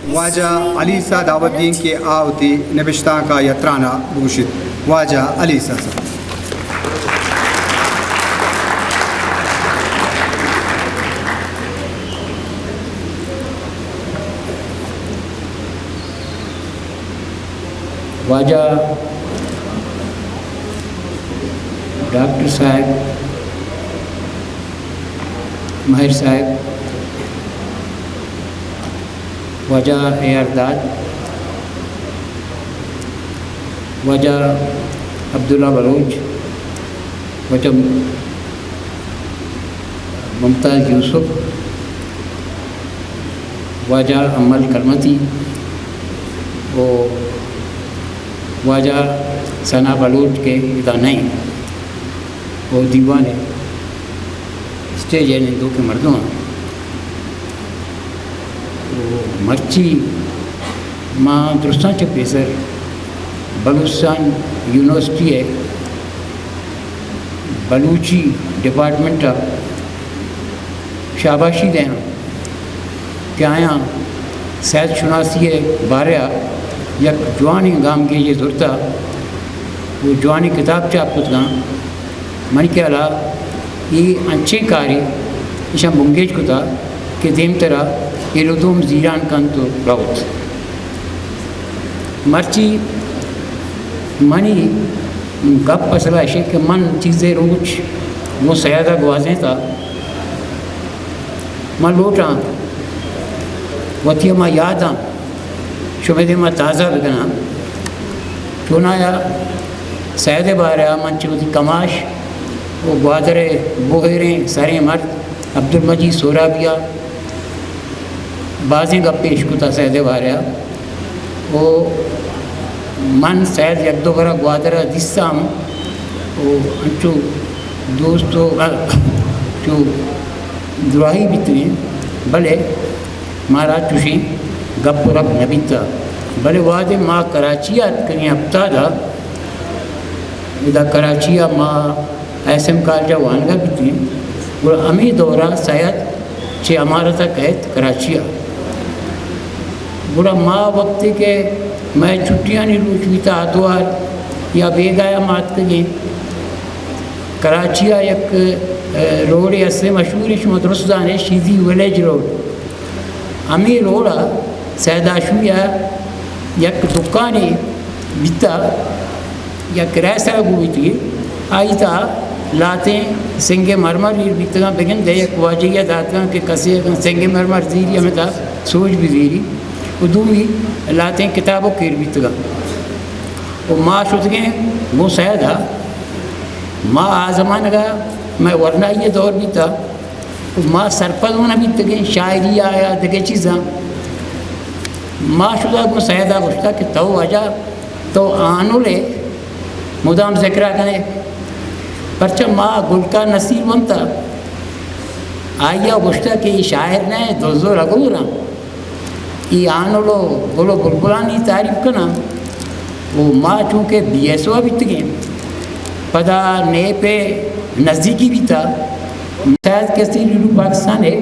واجہ علی سا دعوت دین کے آوتی نبشتہ کا یترانہ بوشت واجہ علی سا صاحب. واجہ ڈاکٹر صاحب ماہر صاحب، واجہ ارداد، واجہ عبداللہ بلوچ، واجہ ممتاز یوسف، واجہ امل کرمتی، واجہ ثنا بلوچ کے ادانے وہ دیوان اسٹیج ہے دو کے مردوں مرچی ماں درستان چپیسر بلوچستان یونیورسٹی ہے بلوچی ڈپارٹمنٹ شاباشی دیں کہ آیا صحت شناسی بارہ یک جوانی گام کے یہ ضرورت وہ جوانی کتاب چاپ کت گاں من کے علا یہ انچے کاری اشا منگیج کتا کہ دیم طرح یہ لدوم زیران کن تو روت مرچی منی گپ پسلا اشے کہ من چیزیں روچ وہ سیادہ گوازیں تھا من لوٹاں وطیہ ماں یاداں شمید ماں تازہ بگنا چونایا سید بارہ من چوتی کماش وہ گوادر بوہریں سارے مرد عبدالمجید سورابیہ بازیں گپ پیش کتا سید بارہ وہ من سید یک دو برا گوادر دستام وہ انچو دوستو چو دراہی بیتنی بلے مارا چوشی گپ رب نبیتا بلے وعدے ماں کراچیات کنی ہفتہ دا ادا کراچیا ماں ایسم کالجا وانگا بیتی اور امی دورہ سید چھے امارتا قید کراچیا بڑا ماں وقتی کہ میں چھٹیاں نہیں روچ بیتا آدوار یا بیگایا مات کنی کراچیا یک روڈ ایسے مشہوری شما درست دانے شیزی ویلیج روڈ امی روڈا سیداشویا یک دکانی بیتا یا کرایسا گویتی آئی تا لاتیں سنگ مرمر بیتا بگن دے یک واجیہ داتاں کہ کسی سنگ مرمر زیری ہمیں تا سوچ بھی زیری وہ دومی لاتیں کتابوں کیر بیتا وہ ماں شد گئے وہ سیدہ ماں آزمان گا میں ورنہ یہ دور بیتا ماں سرپد ہونا بیتا گئے شاعری آیا دگے چیزاں ماں شدہ کو سیدہ گوشتا کہ تو وجہ تو آنو لے مدام ذکرہ کرے پرچہ ماں گلکار نصیر بنتا آئیا گوشتا کہ یہ شاعر نے دوزو لگو رہا یہ آنو لو گلو گلگلانی تعریف کرنا وہ ماں چونکہ بی ایس او بیت گئے پدا نئے پہ نزدیکی بھی تھا شاید کسی ریڈو پاکستان ہے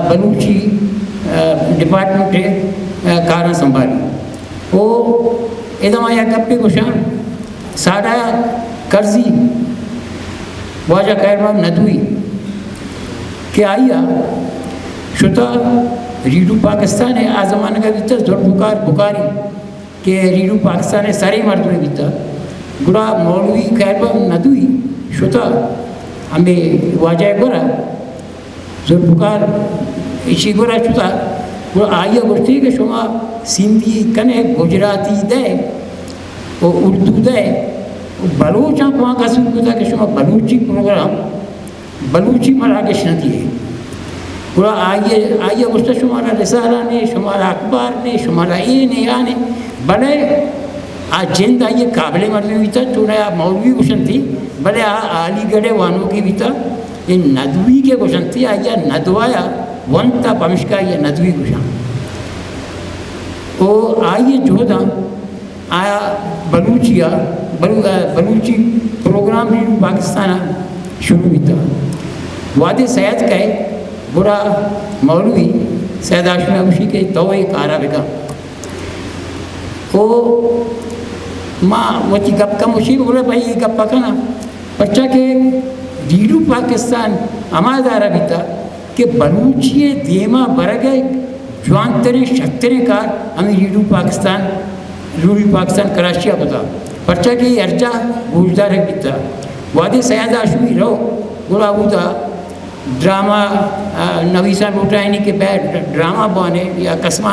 بلوچی ڈپارٹمنٹ ہے کاراں سنبھالی وہ ادھم آیا گپے گوشان ساڑھا کرزی واجہ خیرباب ندوی کہ آئیا شتا ریڈو پاکستان ہے آزمان کا بیتا زور بکاری کہ ریڈو پاکستان ہے سارے مردوں بیتا گڑا مولوی خیرباب ندوی شتا ہمیں واجہ گورا زور بکار اسی گورا شتا وہ آئیہ گوشتی کہ شما سندھی کنے گجراتی دے وہ اردو دے بلوچاں کو آنکہ سن کتا کہ شما بلوچی پروگرام بلوچی مراکش نہ دیئے وہ آئیہ گوشتا شمارا رسالہ نے شمارا اخبار نے شمارا اینے آنے بلے آج جند آئیے قابل مردمی بیتا چونہ مولوی گوشن تھی بلے آلی گڑے وانوں کی بیتا یہ ندوی کے گوشن تھی آئیہ ندوایا ونتا پمشکا یہ ندوی گوشن وہ آئیے جو دا آیا بلوچی پروگرام ریڈو پاکستان شروع ہوتا وعدے سید کہے برا مولوی سید ہاشمی ابوشی کے توئی کارا بکا وہ ماں وچی گپ کا مشی بولے بھائی یہ گپ پکنا بچہ کہ ریڈو پاکستان ہما دارا بیتا کہ بلوچی دیما برگئے جوان ترے شکترے کار ہمیں ریڈو پاکستان کراچی بتا پرچہ کہ ارجا گوشدار ہے بیتا وادی سید ہاشمی رو گوڑا ہوتا ڈرامہ نویسہ لوٹائنی کے بیٹ ڈرامہ بانے یا قسمہ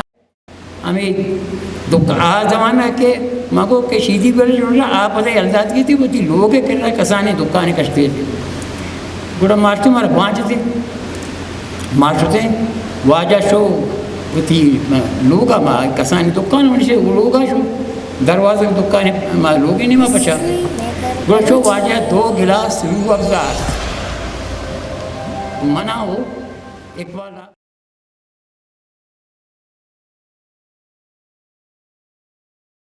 ہمیں زمانہ کے مگو کہ شیدی گرج آپ پتہ الداد کی تھی وہ تھی لوگ کر رہا کسانے دکانے کشتے تھے گوڑا مارتے مارا پانچ تھے مارتے واجہ شو وہ تھی لوگا ماں کسانے دکان ہونے سے وہ لوگا شو دروازے دکانے لوگ ہی نہیں ماں پچا گوڑا شو واجہ 2 گلاس روح افزار منع ہو اقبال